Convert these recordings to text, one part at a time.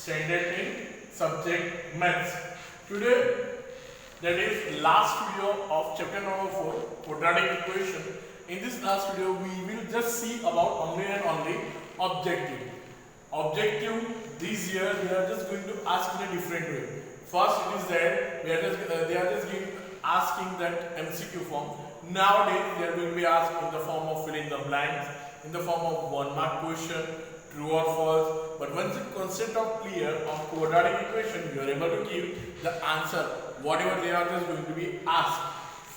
standard in subject maths. Today, that is last video of chapter number 4, quadratic equation. In this last video, we will just see about only and only objective. Objective this year we are just going to ask in a different way. First, it is that they are just asking that MCQ form. Nowadays, they are going to be asked in the form of fill in the blanks, in the form of 1 mark question, true or false. But once the concept of clear on quadratic equation, you are able to give the answer whatever they are just going to be asked.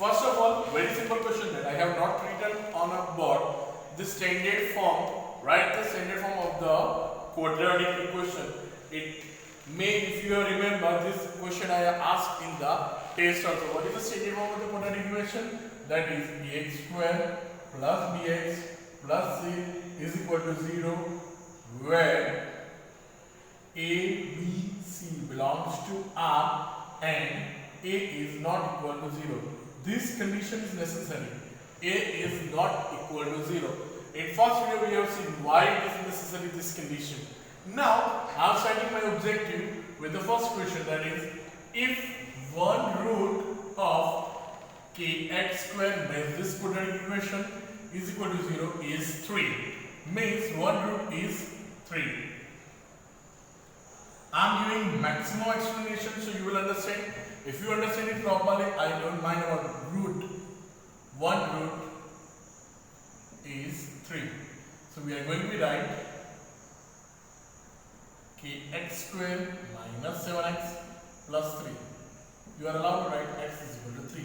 First of all, very simple question that I have not written on a board the standard form. Write the standard form of the quadratic equation. It may, if you remember, this question I asked in the test also. What is the standard form of the quadratic equation? That is ax square plus bx plus c is equal to 0, where a, b, c belongs to R and a is not equal to 0. This condition is necessary. A is not equal to 0. In first video we have seen why it is necessary this condition. Now I am starting my objective with the first question, that is, if one root of kx square makes this quadratic equation is equal to 0 is 3. Means one root is 3. I am giving maximum explanation so you will understand. If you understand it properly, I don't mind about root. One root is 3. So we are going to write kx square minus 7x plus 3. You are allowed to write x is equal to 3.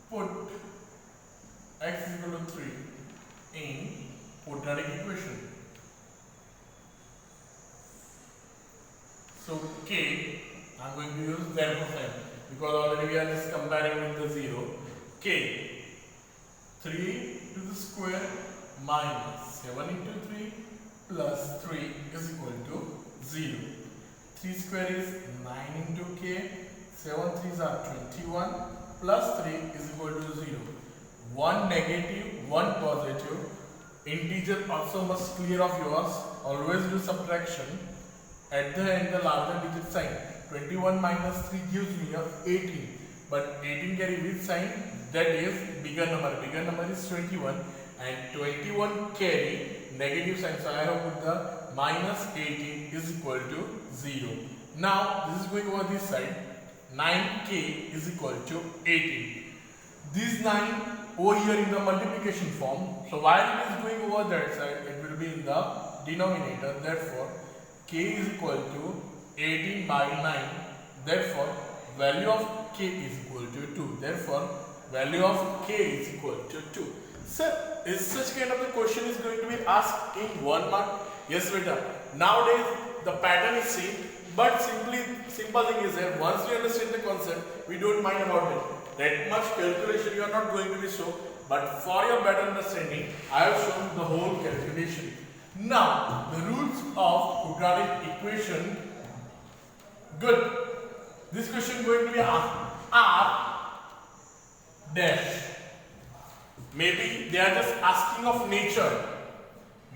Put x is equal to 3 in quadratic equation. So k, I am going to use therefore sign because already we are just comparing with the 0. K, 3 to the square minus 7 into 3 plus 3 is equal to 0. 3 square is 9 into k, 7 3s are 21 plus 3 is equal to 0. 1 negative, 1 positive. Integer also must clear of yours. Always do subtraction. At the end, the larger digit sign. 21 minus 3 gives me a 18. But 18 carry which sign? That is bigger number. Bigger number is 21. And 21 carry negative sign. So I have put the minus 18 is equal to 0. Now this is going over this side. 9k is equal to 18. This 9 over here in the multiplication form. So while it is going over that side, it will be in the denominator. Therefore, k is equal to 18 by 9. Therefore, value of k is equal to 2. Therefore, value of k is equal to 2. Sir, is such kind of the question is going to be asked in 1 mark? Yes, beta. Nowadays, the pattern is same. But simple thing is that once we understand the concept, we don't mind about it. That much calculation you are not going to be shown. But for your better understanding, I have shown the whole calculation. Now, the roots of quadratic equation. Good. This question is going to be asked. R dash. Maybe they are just asking of nature.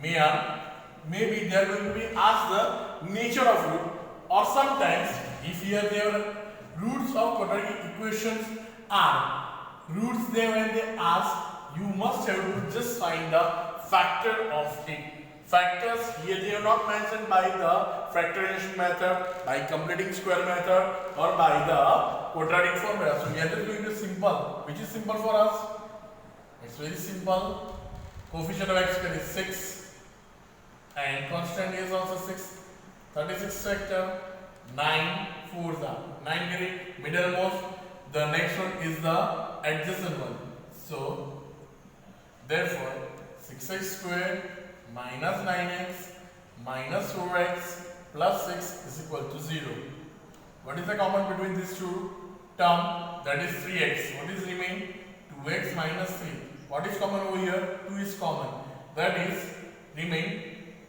Maybe they are going to be asked the nature of root. Or sometimes, if here their roots of quadratic equations are roots, there when they ask, you must have to just find the factor of it. Factors here they are not mentioned by the factorization method, by completing square method, or by the quadratic formula. So we are just going to simple. Which is simple for us? It's very simple. Coefficient of x square is 6 and constant is also 6. 36 factor, 9 4s are 9 carry middlemost. The next one is the adjacent one. So therefore 6x squared minus 9x minus 4x plus 6 is equal to 0. What is the common between these two terms? That is 3x. What is remain? 2x minus 3. What is common over here? 2 is common. That is remain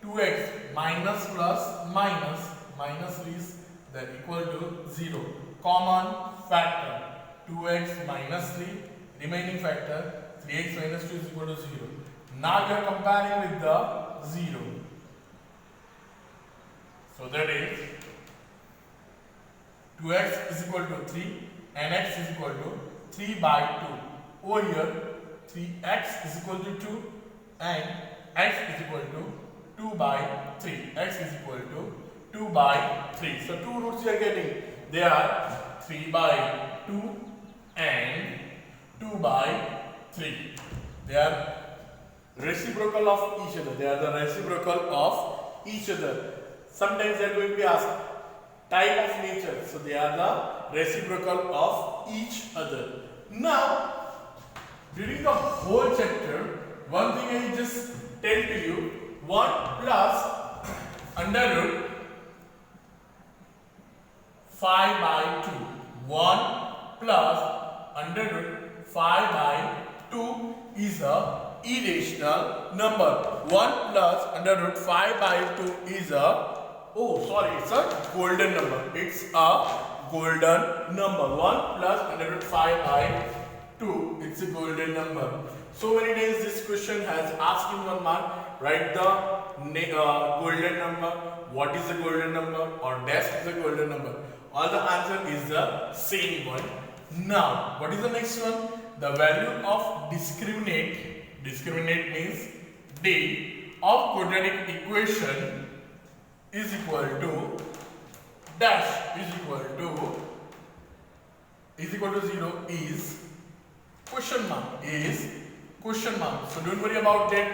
2x minus plus minus 3 is that equal to 0. Common factor 2x minus 3, remaining factor 3x minus 2 is equal to 0. Now you are comparing with the 0. So that is 2x is equal to 3 and x is equal to 3 by 2. Over here 3x is equal to 2 and x is equal to 2 by 3. X is equal to 2 by 3. So two roots you are getting. They are 3 by 2 and 2 by 3. They are reciprocal of each other. They are the reciprocal of each other. Sometimes they are going to be asked type of nature. So they are the reciprocal of each other. Now, during the whole chapter, one thing I just tell to you, 1 plus under root 5 by 2. 1 plus under root 5 by 2 is a irrational number. 1 plus under root 5 by 2 is a it's a golden number. It's a golden number. 1 plus under root 5 by 2. It's a golden number. So many days this question has asked in 1 mark. Write the golden number. What is the golden number? Or dash is the golden number. All the answer is the same one. Now, what is the next one? The value of discriminant. Discriminant means D of quadratic equation is equal to dash is equal to 0 is question mark. So don't worry about that.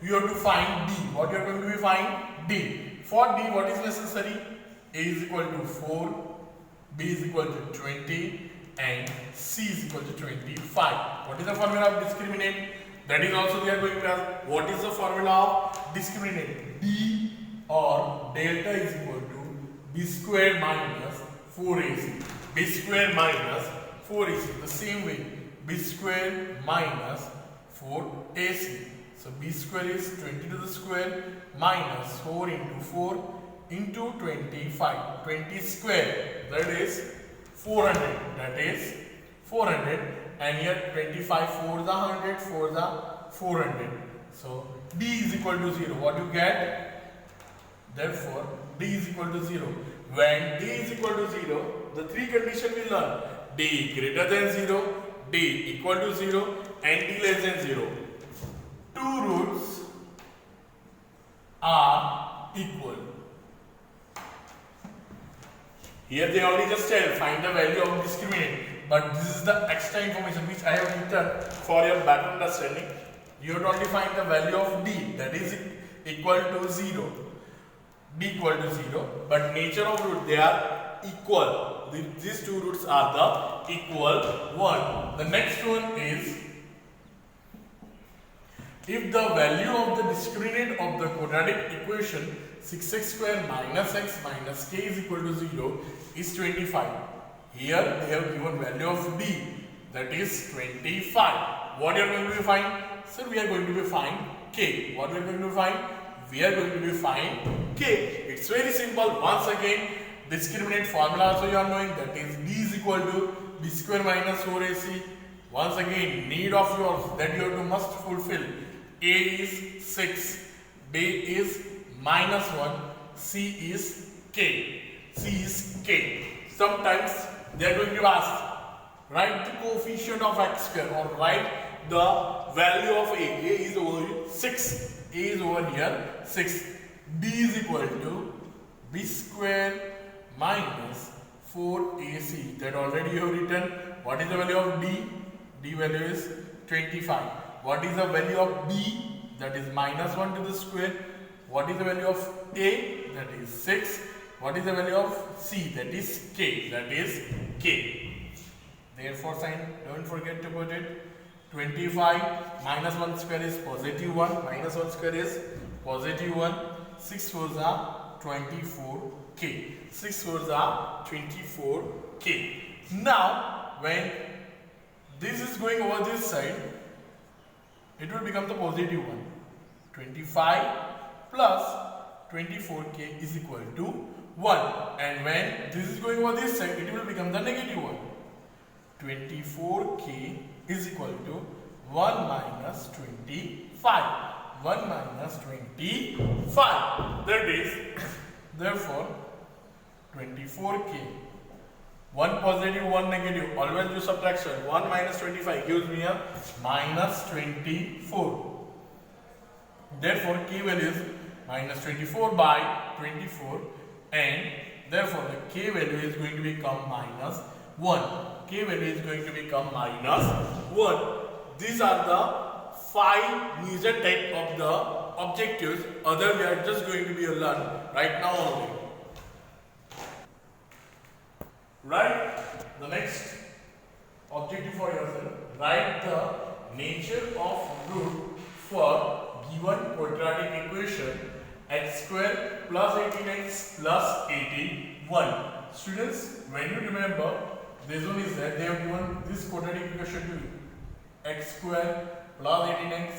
You have to find D. What you are going to be find? D. For D, what is necessary? A is equal to 4, B is equal to 20 and C is equal to 25. What is the formula of discriminant? That is also we are going to ask. What is the formula of discriminant? D or delta is equal to B square minus 4AC. B square minus 4AC. The same way, B square minus 4AC. So B square is 20 to the square minus 4 into 4 into 25. 20 square, that is 400. That is 400. And here 25 4 the 100, 4 the 400. So D is equal to 0. What you get? Therefore, D is equal to 0. When D is equal to 0, the three conditions we learn. D greater than 0, D equal to 0 and D less than 0. Two roots are equal. Here they already just tell find the value of discriminant. But this is the extra information which I have written for your better understanding. You have to only find the value of D, that is equal to 0. D equal to 0, but nature of root, they are equal. These two roots are the equal one. The next one is, if the value of the discriminant of the quadratic equation 6x square minus x minus k is equal to 0 is 25. Here they have given value of D, that is 25. What you are going to be find? Sir, we are going to be find k. What we are going to find? We are going to be find k. It's very simple. Once again, discriminant formula also you are knowing, that is D is equal to B square minus 4AC. Once again, need of yours that you have to must fulfill. A is 6, B is minus 1, C is k. C is k. Sometimes they are going to ask, write the coefficient of x square or write the value of A. A is over here 6. A is over here 6. B is equal to B square minus 4AC. That already you have written. What is the value of D? D value is 25. What is the value of B? That is minus 1 to the square. What is the value of A? That is 6. What is the value of C? That is K. That is K. Therefore, sign, don't forget to put it. 25 minus 1 square is positive 1. Minus 1 square is positive 1. 6 fours are 24K. 6 fours are 24K. Now, when this is going over this side, it will become the positive 1. 25 plus 24K is equal to 1. And when this is going over this side, it will become the negative 1. 24K is equal to 1 minus 25. 1 minus 25. That is Therefore 24k. 1 positive, 1 negative. Always do subtraction. 1 minus 25 gives me a minus 24. Therefore, k value is minus 24 by 24, and therefore the k value is going to become minus 1. K value is going to become minus 1. These are the 5 major type of the objectives. Other we are just going to be learn right now only. Write the next objective for yourself. Write the nature of root for given quadratic equation x square plus 18x plus 81. Students, when you remember, this one is that they have given this quadratic equation to you. X square plus 18x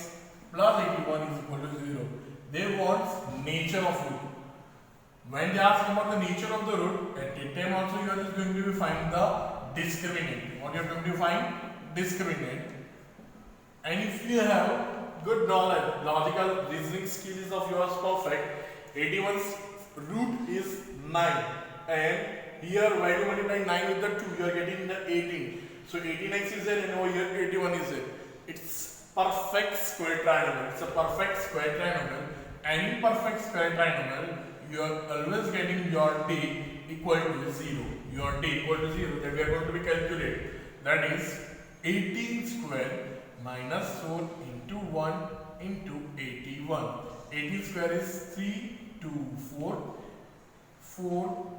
plus 81 is equal to 0. They want nature of root. When they ask about the nature of the root, at that time also you are just going to be find the discriminant. What you are going to find? Discriminant. And if you have good knowledge, logical reasoning skills of yours perfect, 81's root is 9, and here when you multiply 9 with the 2, you are getting the 18. So 18x is there and over here 81 is there. It's perfect square triangle. It's a perfect square triangle. Any perfect square triangle, you are always getting your d equal to 0. Your d equal to 0, that we are going to be calculated. That is 18 square minus 4 into 1 into 81. 18 square is 3, 2, 4, 4,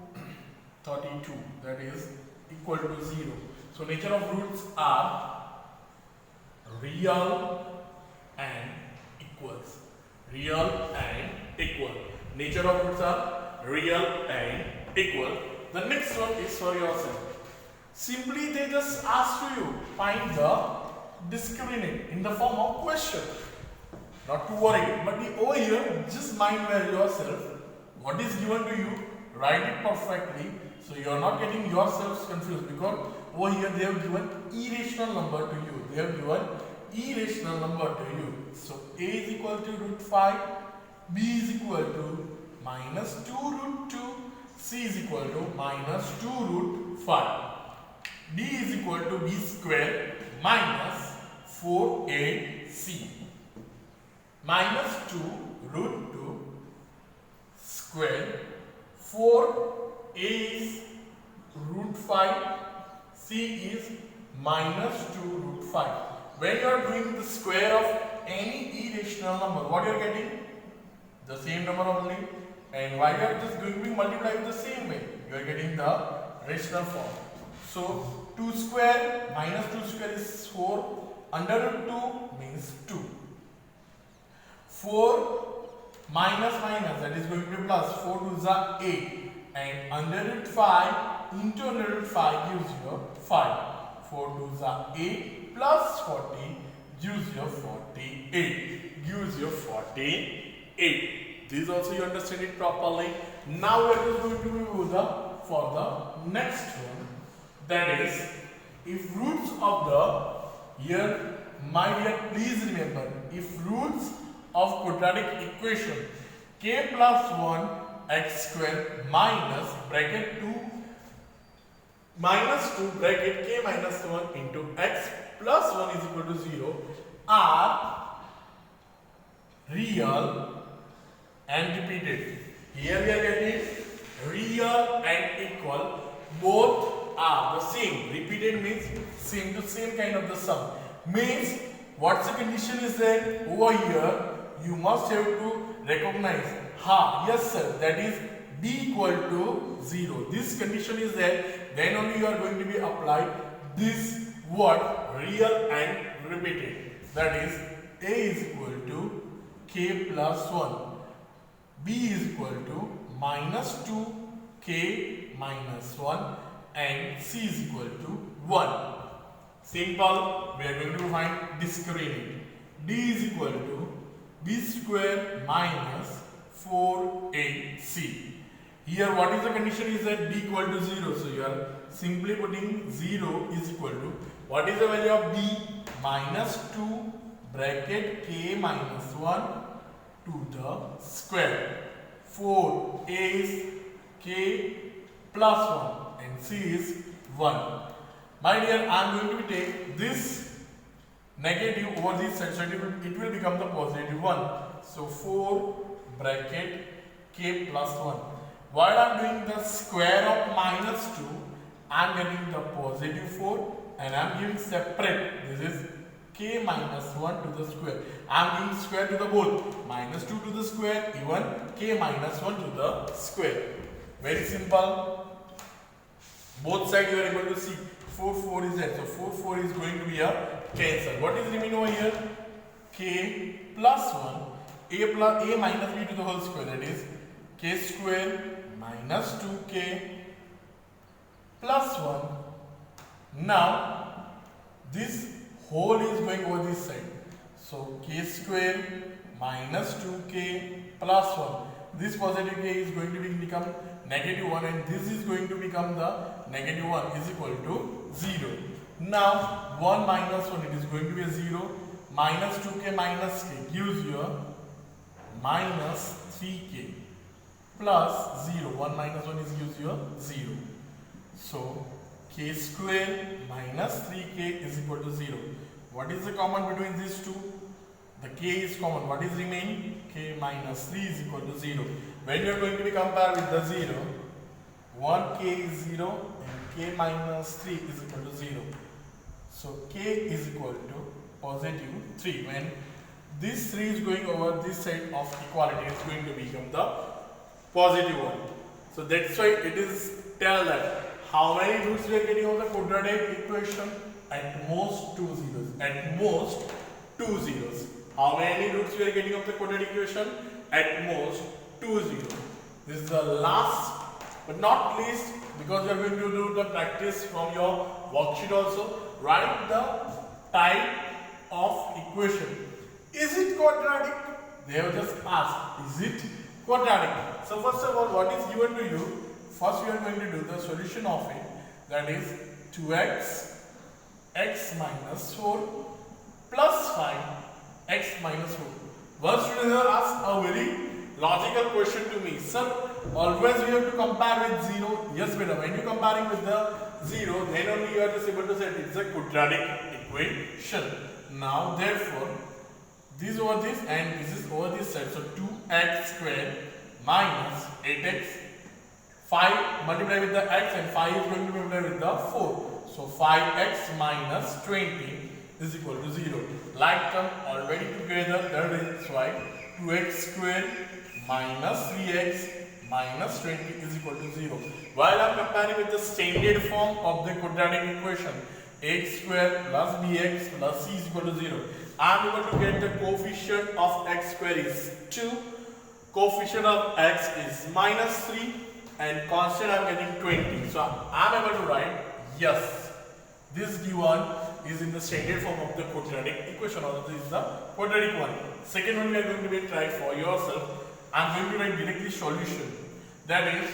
32. That is equal to 0. So nature of roots are real and equals. Real and equal. Nature of roots are real and equal. The next one is for yourself. Simply they just ask you find the discriminant in the form of question. Not to worry, but over here just mind well yourself. What is given to you, write it perfectly, so you are not getting yourselves confused, because over here they have given irrational number to you. They have given irrational number to you. So a is equal to root 5, b is equal to minus 2 root 2, c is equal to minus 2 root 5. d is equal to b square minus 4ac minus 2 root 2 square. 4a is root 5, c is minus 2 root 5. When you are doing the square of any irrational number, what you are getting? The same number only. And why you are just going to be multiplied the same way? You are getting the rational form. So 2 square minus 2 square is 4. Under root 2 means 2. 4 minus minus, that is going to be plus. 4 2s are 8. And under root 5 into under root 5 gives you 5. 4 2s are 8 plus 40 gives you 48. Gives you 48. This also you understand it properly. Now we are just going to move for the next one. That is, if roots of the here, my dear, please remember, if roots of quadratic equation k plus 1 x square minus bracket 2 minus 2 bracket k minus 1 into x plus 1 is equal to 0 are real and repeated. Here we are getting real and equal. Both are the same. Repeated means same to same kind of the sum. Means what's the condition is there? Over here you must have to recognize. Yes sir, that is d equal to 0. This condition is there. Then only you are going to be applied this word real and repeated. That is a is equal to k plus 1. B is equal to minus 2 k minus 1 and c is equal to 1. Simple. We are going to find discriminant. D is equal to b square minus 4ac. Here what is the condition is that d equal to 0. So you are simply putting 0 is equal to, what is the value of b? Minus 2 bracket k minus 1 to the square. 4, A is K plus 1 and C is 1. My dear, I am going to take this negative over this side, so it will become the positive 1. So 4 bracket K plus 1. While I am doing the square of minus 2, I am getting the positive 4 and I am giving separate. This is K minus 1 to the square. I am giving square to the both. Minus 2 to the square, even K minus 1 to the square. Very simple. Both sides you are able to see. 4 is there. So 4 is going to be a cancel. What is remaining over here? K plus 1. A minus B to the whole square. That is K square minus 2K plus 1. Now this whole is going over this side. So K square minus 2K plus 1. This positive K is going to become negative 1 and this is going to become the negative 1 is equal to 0. Now 1 minus 1, it is going to be a 0. Minus 2K minus K gives you a minus 3K plus 0. 1 minus 1 gives you a 0. So K square minus 3K is equal to 0. What is the common between these two? The K is common. What is remaining? K minus 3 is equal to 0. When you are going to be compared with the 0, 1K is 0 and K minus 3 is equal to 0. So K is equal to positive 3. When this 3 is going over this side of equality, it is going to become the positive 1. So that's why it is tell that how many roots we are getting of the quadratic equation? At most 2 zeros. At most 2 zeros. How many roots we are getting of the quadratic equation? At most 2 zeros. This is the last but not least, because we are going to do the practice from your worksheet also. Write the type of equation. Is it quadratic? They have just asked, is it quadratic? So first of all, what is given to you? First we are going to do the solution of it. That is 2x x minus 4 plus 5 x minus 4. One student has asked a very logical question to me. Sir, always we have to compare with 0. Yes, madam. When you comparing with the 0, then only you are just able to say it's a quadratic equation. Now, therefore, this over this and this is over this side. So 2x square minus 8x. 5 multiply with the x and 5 is going to be multiplied with the 4. So 5x minus 20 is equal to 0. Like term already together, that is why 2x square minus 3x minus 20 is equal to 0. While I am comparing with the standard form of the quadratic equation, x square plus bx plus c is equal to 0. I am able to get the coefficient of x square is 2, coefficient of x is minus 3 and constant I am getting 20. So I am able to write yes. This given is in the standard form of the quadratic equation, or this is the quadratic one. Second one we are going to be try for yourself. I am going to write directly solution. That is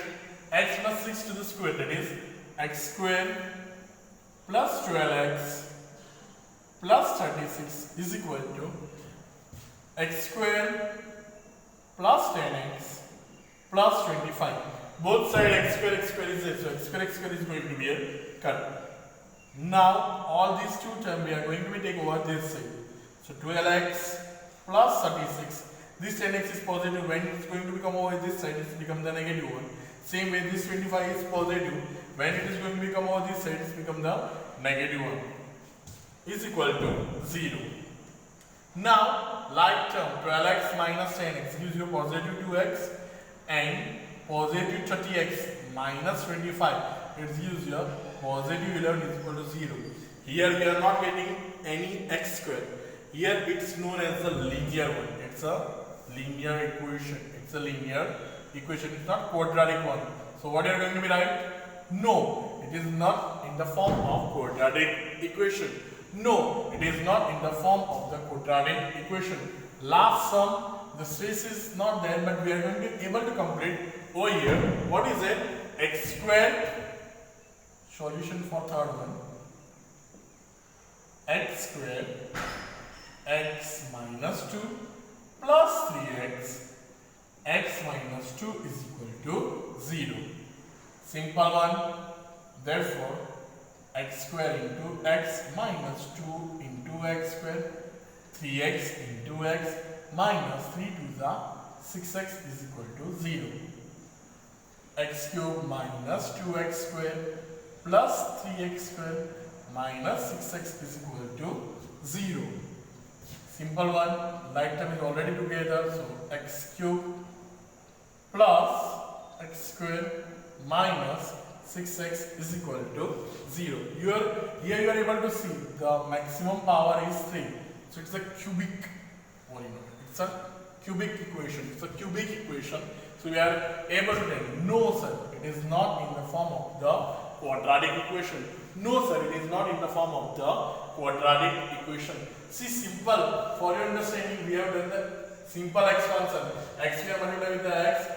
x plus 6 to the square. That is x square plus 12x plus 36 is equal to x square plus 10x plus 25. Both sides x square is there. So x square is going to be a cut. Now all these two terms we are going to be take over this side. So 12x plus 36. This 10x is positive. When it is going to become over this side, it become the negative one. Same way this 25 is positive. When it is going to become over this side, it become the negative one. Is equal to 0. Now like term 12x minus 10x gives you positive 2x and positive 30x minus 25. It gives you positive 11 is equal to 0. Here we are not getting any x square. Here it's known as the linear one. It's a linear equation. It's a linear equation. It's not quadratic one. So what you are going to be right? No, it is not in the form of quadratic equation. No, it is not in the form of the quadratic equation. Last sum, the stress is not there, but we are going to be able to complete over here. What is it? X square. Solution for third one. X square x minus 2 plus 3x x minus minus 2 is equal to 0. Simple one. Therefore, x square into x minus 2 into x square, 3x into x minus 3 to the 6x is equal to 0. X cube minus 2x square plus 3x square minus 6x is equal to 0. Simple one. Like term is already together, so x cube plus x square minus 6x is equal to 0. Here you are able to see the maximum power is 3. So it's a cubic polynomial. It's a cubic equation. It's a cubic equation. So we are able to tell, no sir, it is not in the form of the quadratic equation. No sir, it is not in the form of the quadratic equation. See, simple. For your understanding, we have done the simple expansion. X we have multiplied with the x.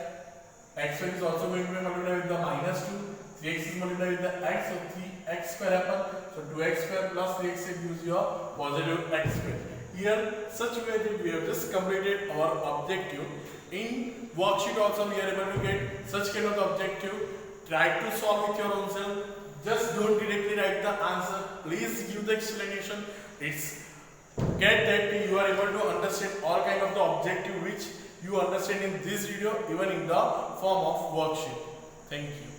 X1 is also going to be multiplied with the minus 2. 3x is multiplied with the x, so 3x square happen. So 2x square plus 3x gives you a positive x square. Here, such way that we have just completed our objective. In worksheet also we are able to get such kind of objective. Try to solve with your own self. Just don't directly write the answer. Please give the explanation. It's get that you are able to understand all kind of the objective which you understand in this video, even in the form of worksheet. Thank you.